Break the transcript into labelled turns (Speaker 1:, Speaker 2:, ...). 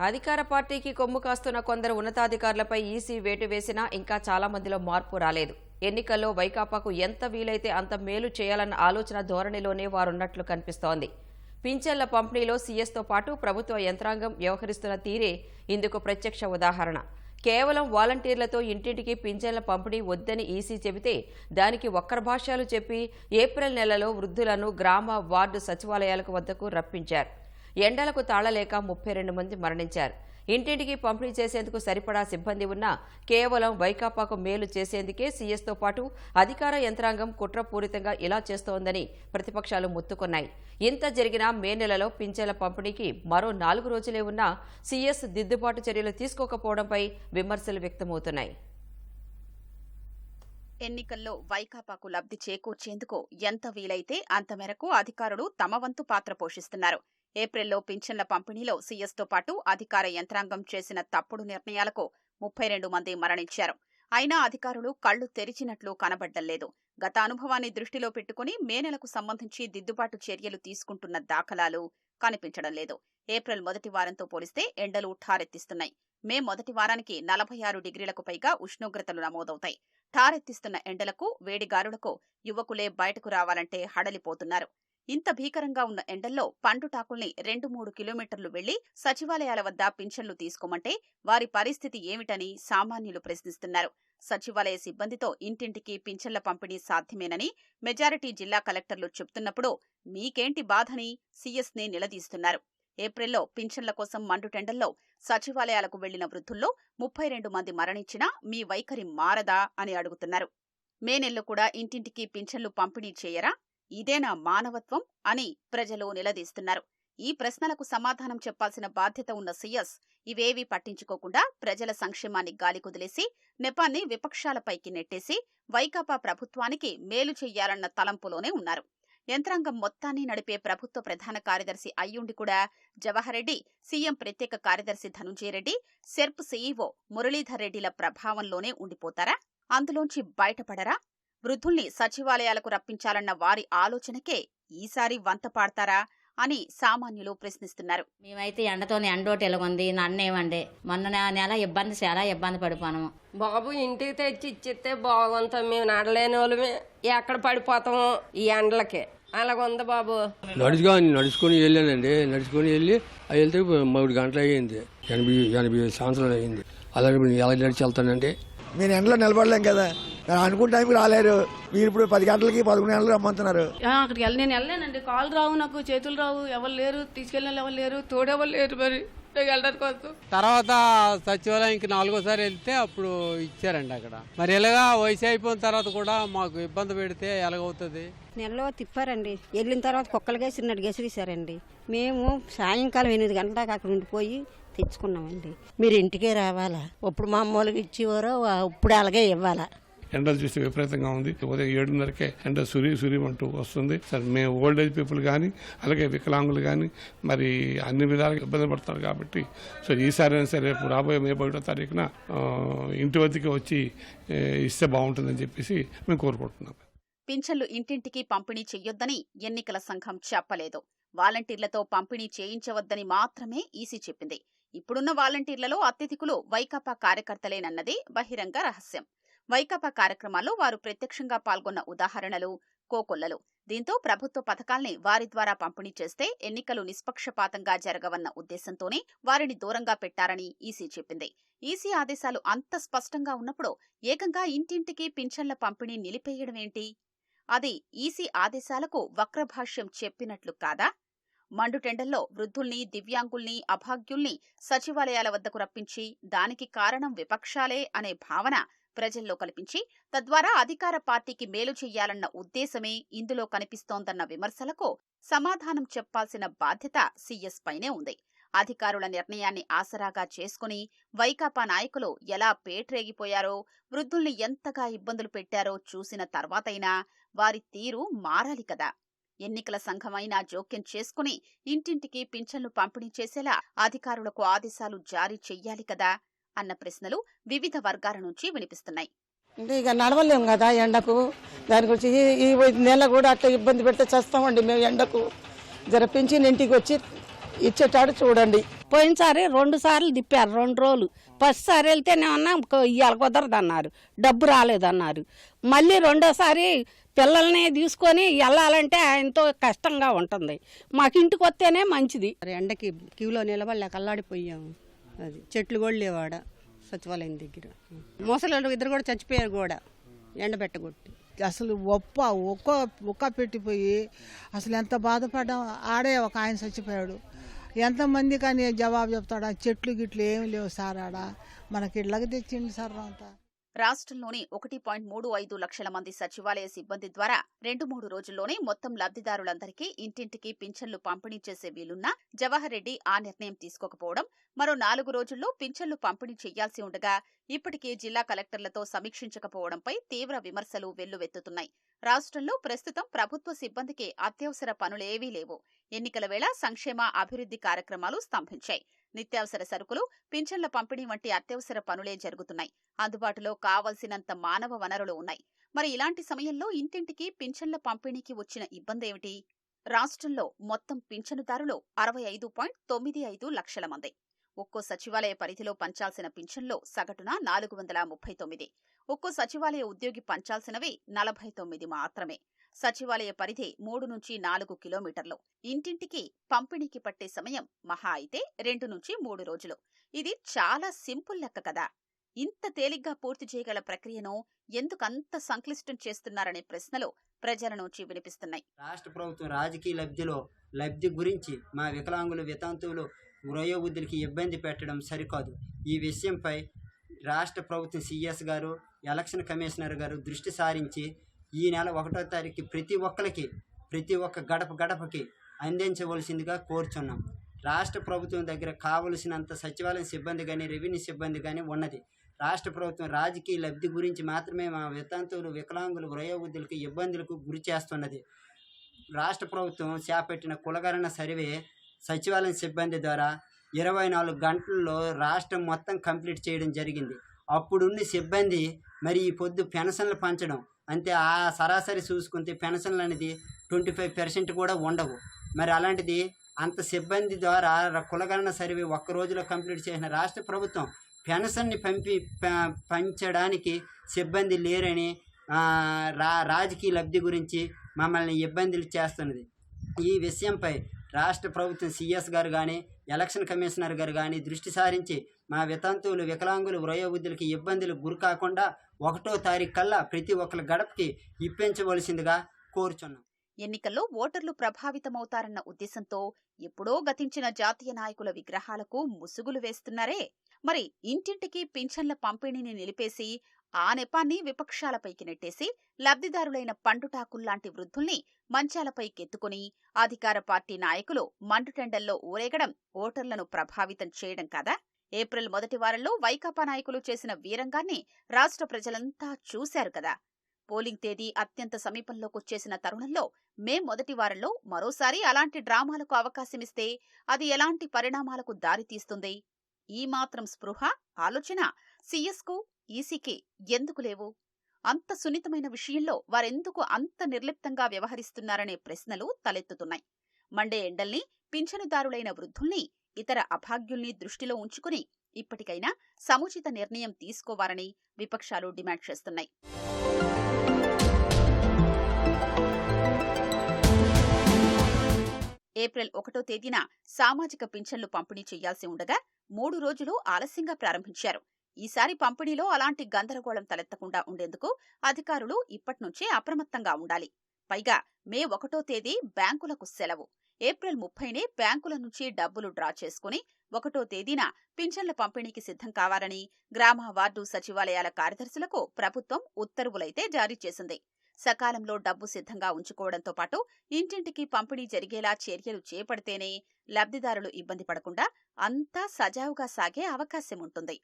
Speaker 1: అధికార పార్టీకి కొమ్ము కాస్తున్న కొందరు ఉన్నతాధికారులపై ఈసీ వేటు వేసినా ఇంకా చాలా మందిలో మార్పు రాలేదు. ఎన్నికల్లో వైకాపాకు ఎంత వీలైతే అంత మేలు చేయాలన్న ఆలోచన ధోరణిలోనే వారున్నట్లు కనిపిస్తోంది. పింఛన్ల పంపిణీలో సీఎస్తో పాటు ప్రభుత్వ యంత్రాంగం వ్యవహరిస్తున్న తీరే ఇందుకు ప్రత్యక్ష ఉదాహరణ. కేవలం వాలంటీర్లతో ఇంటింటికి పింఛన్ల పంపిణీ వద్దని ఈసీ చెబితే దానికి ఒక్కర భాష్యాలు చెప్పి ఏప్రిల్ నెలలో వృద్ధులను గ్రామ వార్డు సచివాలయాలకు వద్దకు రప్పించారు. ఎండలకు తాళలేక 32 మంది మరణించారు. ఇంటింటికి పంపిణీ చేసేందుకు సరిపడా సిబ్బంది ఉన్నా కేవలం వైకాపాకు మేలు చేసేందుకే సీఎస్తో పాటు అధికార యంత్రాంగం కుట్రపూరితంగా ఇలా చేస్తోందని ప్రతిపక్షాలు మొత్తుకున్నాయి. ఇంత జరిగినా మే నెలలో పింఛన్ల పంపిణీకి మరో 4 రోజులే ఉన్నా సీఎస్ దిద్దుబాటు చర్యలు తీసుకోకపోవడంపై విమర్శలు వ్యక్తమవుతున్నాయి.
Speaker 2: ఎన్నికల్లో వైకాపాకు లబ్ధి చేకూర్చేందుకు ఎంత వీలైతే అంత మేరకు అధికారులు తమ వంతు పాత్ర పోషిస్తున్నారు. ఏప్రిల్లో పింఛన్ల పంపిణీలో సీఎస్తో పాటు అధికార యంత్రాంగం చేసిన తప్పుడు నిర్ణయాలకు 32 మంది మరణించారు. అయినా అధికారులు కళ్లు తెరిచినట్లు కనబడ్డలేదు. గత అనుభవాన్ని దృష్టిలో పెట్టుకుని మే నెలకు సంబంధించి దిద్దుబాటు చర్యలు తీసుకుంటున్న దాఖలాలు కనిపించడం లేదు. ఏప్రిల్ మొదటి వారంతో పోలిస్తే ఎండలు ఠారెత్తిస్తున్నాయి. మే మొదటి వారానికి 46 డిగ్రీలకు పైగా ఉష్ణోగ్రతలు నమోదవుతాయి. ఠారెత్తిస్తున్న ఎండలకు వేడిగారులకు యువకులే బయటకు రావాలంటే హడలిపోతున్నారు. ఇంత భీకరంగా ఉన్న ఎండల్లో పండుటాకుల్ని 2-3 కిలోమీటర్లు వెళ్లి సచివాలయాల వద్ద పింఛన్లు తీసుకోమంటే వారి పరిస్థితి ఏమిటని సామాన్యులు ప్రశ్నిస్తున్నారు. సచివాలయ సిబ్బందితో ఇంటింటికి పింఛన్ల పంపిణీ సాధ్యమేనని మెజారిటీ జిల్లా కలెక్టర్లు చెప్తున్నప్పుడు మీకేంటి బాధని సీఎస్ని నిలదీస్తున్నారు. ఏప్రిల్లో పింఛన్ల కోసం మండుటెండల్లో సచివాలయాలకు వెళ్లిన వృద్ధుల్లో 32 మంది మరణించినా మీ వైఖరి మారదా అని అడుగుతున్నారు. మే నెలలో కూడా ఇంటింటికి పింఛన్లు పంపిణీ చేయరా? ఇదేనా మానవత్వం అని ప్రజలు నిలదీస్తున్నారు. ఈ ప్రశ్నలకు సమాధానం చెప్పాల్సిన బాధ్యత ఉన్న సీఎస్ ఇవేవీ పట్టించుకోకుండా ప్రజల సంక్షేమాన్ని గాలికుదిలేసి నెపాన్ని విపక్షాలపైకి నెట్టేసి వైకాపా ప్రభుత్వానికి మేలు చెయ్యాలన్న తలంపులోనే ఉన్నారు. యంత్రాంగం మొత్తాన్ని నడిపే ప్రభుత్వ ప్రధాన కార్యదర్శి అయ్యుండి కూడా జవహర్ రెడ్డి, సీఎం ప్రత్యేక కార్యదర్శి ధనుంజయ రెడ్డి, సెర్ప్ సీఈఓ మురళీధర్ రెడ్డిల ప్రభావంలోనే ఉండిపోతారా? అందులోంచి బయటపడరా? వృద్ధుల్ని సచివాలయాలకు రప్పించాలన్న వారి ఆలోచనకే ఈసారి వంత పాడతారా అని సామాన్యులు ప్రశ్నిస్తున్నారు.
Speaker 3: మేమైతే ఎండతోనే ఎండోటి ఎలాగొంది నన్నేమండి మొన్న నెల చాలా ఇబ్బంది పడిపోయాము.
Speaker 4: బాబు ఇంటికి తెచ్చి ఇచ్చితే బాగుంటాం. మేము నడలేని వాళ్ళమే ఎక్కడ పడిపోతాము ఈ ఎండలకి. అలాగుంది బాబు.
Speaker 5: నడుచుకొని వెళ్ళానండి. నడుచుకొని వెళ్ళి వెళ్తే 3 గంటలు అయ్యింది. 80 సంవత్సరాలు అయ్యింది. అలాగే ఎలా నడిచి వెళ్తానండి.
Speaker 6: మీరు ఎండలో నిలబడలేం కదా, అనుకున్న టైంకి రాలేరు. మీరు ఇప్పుడు 10 గంటలకి 11 గంటలకు రమ్మంటున్నారు.
Speaker 7: అక్కడికి నేను వెళ్ళానండి. కాళ్ళు రావు, నాకు చేతులు రావు, ఎవరు లేరు, తీసుకెళ్ళిన ఎవరు లేరు, తోడెవరు లేరు. మరి వెళ్ళడానికి కోసం
Speaker 8: తర్వాత సచివాలయంకి 4వ సారి వెళ్తే అప్పుడు ఇచ్చారండి అక్కడ. మరి ఎలాగా వయసు అయిపోయిన తర్వాత కూడా మాకు ఇబ్బంది పెడితే ఎలాగవుతుంది?
Speaker 9: నెలలో తిప్పారండి. వెళ్ళిన తర్వాత కుక్కలుగా చిన్నట్టు గెసిరిశారండి. మేము సాయంకాలం 8 గంటల దాకా అక్కడ ఉండిపోయి తెచ్చుకున్నామండి.
Speaker 10: మీరు ఇంటికే రావాలా? ఇప్పుడు మామూలుగా ఇచ్చేవారో ఇప్పుడు అలాగే ఇవ్వాలా?
Speaker 11: ఎండలు చూస్తే విపరీతంగా ఉంది. ఉదయం 7:30కే ఎండ సురిమంటూ వస్తుంది. సరే, మేము ఓల్డ్ ఏజ్ పీపుల్ కానీ అలాగే వికలాంగులు కానీ మరి అన్ని విధాలుగా ఇబ్బంది పడతారు కాబట్టి సో ఈసారి అయినా సరే రేపు రాబోయే మే 1వ తారీఖున ఇంటి వద్దకి వచ్చి ఇస్తే బాగుంటుందని చెప్పేసి మేము కోరుకుంటున్నాం.
Speaker 2: పింఛన్లు ఇంటింటికి పంపిణీ చెయ్యొద్దని ఎన్నికల సంఘం చెప్పలేదు. వాలంటీర్లతో పంపిణీ చేయించవద్దని మాత్రమే ఈసీ చెప్పింది. ఇప్పుడున్న వాలంటీర్లలో అత్యధికులు వైకాపా కార్యకర్తలేనన్నది బహిరంగ రహస్యం. వైకాపా కార్యక్రమాల్లో వారు ప్రత్యక్షంగా పాల్గొన్న ఉదాహరణలు కోకొల్లలు. దీంతో ప్రభుత్వ పథకాల్ని వారి ద్వారా పంపిణీ చేస్తే ఎన్నికలు నిష్పక్షపాతంగా జరగవన్న ఉద్దేశంతోనే వారిని దూరంగా పెట్టారని ఈసీ చెప్పింది. ఈసీ ఆదేశాలు అంత స్పష్టంగా ఉన్నప్పుడు ఏకంగా ఇంటింటికి పింఛన్ల పంపిణీ నిలిపేయడమేంటి? అది ఈసీ ఆదేశాలకు వక్రభాష్యం చెప్పినట్లు కాదా? మండుటెండల్లో వృద్ధుల్ని, దివ్యాంగుల్ని, అభాగ్యుల్ని సచివాలయాల వద్దకు రప్పించి దానికి కారణం విపక్షాలే అనే భావన ప్రజల్లో కల్పించి తద్వారా అధికార పార్టీకి మేలు చెయ్యాలన్న ఉద్దేశమే ఇందులో కనిపిస్తోందన్న విమర్శలకు సమాధానం చెప్పాల్సిన బాధ్యత సీఎస్ పైనే ఉంది. అధికారుల నిర్ణయాన్ని ఆసరాగా చేసుకుని వైకాపా నాయకులు ఎలా పేట్రేగిపోయారో, వృద్ధుల్ని ఎంతగా ఇబ్బందులు పెట్టారో చూసిన తర్వాతైనా వారి తీరు మారాలి కదా. ఎన్నికల సంఘమైనా జోక్యం చేసుకుని ఇంటింటికి పింఛన్లు పంపిణీ చేసేలా అధికారులకు ఆదేశాలు జారీ చెయ్యాలి కదా అన్న ప్రశ్నలు వివిధ వర్గాల నుంచి వినిపిస్తున్నాయి.
Speaker 10: అంటే ఇక నడవలేము కదా ఎండకు. దాని గురించి ఈ నెల కూడా అట్లా ఇబ్బంది పెడితే చేస్తామండి మేము ఎండకు. జర పింఛన్ ఇంటికి వచ్చి ఇచ్చేటాడు చూడండి.
Speaker 9: పోయినసారి 2 సార్లు తిప్పారు, 2 రోజులు. ఫస్ట్ సారి వెళ్తేనేమన్నా ఇవాళ కుదరదన్నారు, డబ్బు రాలేదన్నారు. మళ్ళీ రెండోసారి పిల్లల్ని తీసుకొని వెళ్ళాలంటే ఆయనతో కష్టంగా ఉంటుంది. మాకు ఇంటికి వస్తేనే మంచిది.
Speaker 10: ఎండకి క్యూలో నిలబడలేక అల్లాడిపోయాము. అది చెట్లు కూడా లేవాడ సచివాలయం దగ్గర. ముసలి 2 కూడా చచ్చిపోయారు కూడా ఎండబెట్టగొట్టి.
Speaker 12: అసలు ఒక్క పెట్టిపోయి అసలు ఎంత బాధపడ్డాం. ఆడే ఒక ఆయన చచ్చిపోయాడు. ఎంతమంది కానీ జవాబు చెప్తాడా? చెట్లు గిట్లు ఏమి లేవు సార్ ఆడ. మనకి ఇళ్ళకి తెచ్చింది సార్ అంతా.
Speaker 2: రాష్ట్రంలోని 1.35 లక్షల మంది సచివాలయ సిబ్బంది ద్వారా 2-3 రోజుల్లోనే మొత్తం లబ్ధిదారులందరికీ ఇంటింటికి పింఛన్లు పంపిణీ చేసే వీలున్నా జవహర్ రెడ్డి ఆ నిర్ణయం తీసుకోకపోవడం, మరో 4 రోజుల్లో పింఛన్లు పంపిణీ చేయాల్సి ఉండగా ఇప్పటికే జిల్లా కలెక్టర్లతో సమీక్షించకపోవడంపై తీవ్ర విమర్శలు వెల్లువెత్తుతున్నాయి. రాష్ట్రంలో ప్రస్తుతం ప్రభుత్వ సిబ్బందికి అత్యవసర పనులేవీ లేవు. ఎన్నికల వేళ సంక్షేమ అభివృద్ధి కార్యక్రమాలు స్తంభించాయి. నిత్యావసర సరుకులు, పింఛన్ల పంపిణీ వంటి అత్యవసర పనులే జరుగుతున్నాయి. అందుబాటులో కావలసినంత మానవ వనరులు ఉన్నాయి. మరి ఇలాంటి సమయంలో ఇంటింటికి పింఛన్ల పంపిణీకి వచ్చిన ఇబ్బందేమిటి? రాష్ట్రంలో మొత్తం పింఛనుదారులు 65.95 లక్షల మంది. ఒక్కో సచివాలయ పరిధిలో పంచాల్సిన పింఛన్లో సగటున 439. ఒక్కో సచివాలయ ఉద్యోగి పంచాల్సినవి 49 మాత్రమే. సచివాలయ పరిధి 3 నుంచి 4 కిలోమీటర్లు. ఇంటింటికి పంపిణీకి పట్టే సమయం మహా అయితే 2 నుంచి 3 రోజులు. ఇది చాలా సింపుల్ లెక్క కదా. ఇంత తేలిగ్గా పూర్తి చేయగల ప్రక్రియను ఎందుకంత సంక్లిష్టం చేస్తున్నారనే ప్రశ్నలు ప్రజల నుంచి వినిపిస్తున్నాయి.
Speaker 13: రాష్ట్ర ప్రభుత్వం రాజకీయ లబ్ధి గురించి మా వికలాంగులు, వితంతువులు, వయోవృద్ధులకి ఇబ్బంది పెట్టడం సరికాదు. ఈ విషయంపై రాష్ట్ర ప్రభుత్వం సిఎస్ గారు, ఎలక్షన్ కమిషనర్ గారు దృష్టి సారించి ఈ నెల 1వ తారీఖు ప్రతి ఒక్క గడపకి అందించవలసిందిగా కోరుచున్నాం. రాష్ట్ర ప్రభుత్వం దగ్గర కావలసినంత సచివాలయం సిబ్బంది కానీ, రెవెన్యూ సిబ్బంది కానీ ఉన్నది. రాష్ట్ర ప్రభుత్వం రాజకీయ లబ్ధి గురించి మాత్రమే మా వితంతువులు, వికలాంగులు, వయోవృద్ధులకి ఇబ్బందులకు గురి చేస్తున్నది. రాష్ట్ర ప్రభుత్వం చేపట్టిన కులగణన సర్వే సచివాలయం సిబ్బంది ద్వారా 24 గంటల్లో రాష్ట్రం మొత్తం కంప్లీట్ చేయడం జరిగింది. అప్పుడున్న సిబ్బంది మరి ఈ పొద్దు పెన్షన్లు పంచడం అంతే. ఆ సరాసరి చూసుకుంటే పెన్షన్లు అనేది 25% కూడా ఉండవు. మరి అలాంటిది అంత సిబ్బంది ద్వారా కులగణన సర్వే 1 రోజులో కంప్లీట్ చేసిన రాష్ట్ర ప్రభుత్వం పెన్షన్ని పంచడానికి సిబ్బంది లేరని రాజకీయ లబ్ధి గురించి మమ్మల్ని ఇబ్బందులు చేస్తున్నది. ఈ విషయంపై రాష్ట్ర ప్రభుత్వం సిఎస్ గారు కానీ, ఎలక్షన్ కమిషనర్ గారు కానీ దృష్టి సారించి మా వితంతువులు, వికలాంగులు, వయోవృద్ధులకి ఇబ్బందులు గురి కాకుండా 1వ తారీఖు కల్లా ప్రతి ఒక్కరి గడపకి ఇప్పించవలసిందిగా కోరుచున్నాం.
Speaker 2: ఎన్నికల్లో ఓటర్లు ప్రభావితమవుతారన్న ఉద్దేశంతో ఎప్పుడో గతించిన జాతీయ నాయకుల విగ్రహాలకు ముసుగులు వేస్తున్నారే. మరి ఇంటింటికి పింఛన్ల పంపిణీని నిలిపేసి ఆ నెపాన్ని విపక్షాలపైకి నెట్టేసి లబ్ధిదారులైన పండుటాకుల్లాంటి వృద్ధుల్ని మంచాలపైకెత్తుకుని అధికార పార్టీ నాయకులు మండుటెండల్లో ఊరేగడం ఓటర్లను ప్రభావితం చేయడం కాదా? ఏప్రిల్ మొదటి వారంలో వైకాపా నాయకులు చేసిన వీరంగాన్ని రాష్ట్ర ప్రజలంతా చూశారు కదా. పోలింగ్ తేదీ అత్యంత సమీపంలోకొచ్చేసిన తరుణంలో మే మొదటి వారంలో మరోసారి అలాంటి డ్రామాలకు అవకాశమిస్తే అది ఎలాంటి పరిణామాలకు దారితీస్తుంది? ఈ మాత్రం స్పృహ, ఆలోచన సీఎస్కు, ఈసీకి ఎందుకు లేవు? అంత సున్నితమైన విషయంలో వారెందుకు అంత నిర్లిప్తంగా వ్యవహరిస్తున్నారనే ప్రశ్నలు తలెత్తుతున్నాయి. మండే ఎండల్ని, పింఛనుదారులైన వృద్ధుల్ని, ఇతర అభాగ్యుల్ని దృష్టిలో ఉంచుకుని ఇప్పటికైనా సముచిత నిర్ణయం తీసుకోవాలని విపక్షాలు డిమాండ్ చేస్తున్నాయి. ఏప్రిల్ 1వ తేదీన సామాజిక పింఛన్లు పంపిణీ చేయాల్సి ఉండగా 3 రోజులు ఆలస్యంగా ప్రారంభించారు. ఈసారి పంపిణీలో అలాంటి గందరగోళం తలెత్తకుండా ఉండేందుకు అధికారులు ఇప్పట్నుంచే అప్రమత్తంగా ఉండాలి. పైగా మే 1వ తేదీ బ్యాంకులకు సెలవు. ఏప్రిల్ 30నే బ్యాంకుల నుంచి డబ్బులు డ్రా చేసుకుని 1వ తేదీన పింఛన్ల పంపిణీకి సిద్ధం కావాలని గ్రామ, వార్డు సచివాలయాల కార్యదర్శులకు ప్రభుత్వం ఉత్తర్వులైతే జారీ చేసింది. సకాలంలో డబ్బు సిద్ధంగా ఉంచుకోవడంతో పాటు ఇంటింటికి పంపిణీ జరిగేలా చర్యలు చేపడితేనే లబ్ధిదారులు ఇబ్బంది పడకుండా అంతా సజావుగా సాగే అవకాశం ఉంటుంది.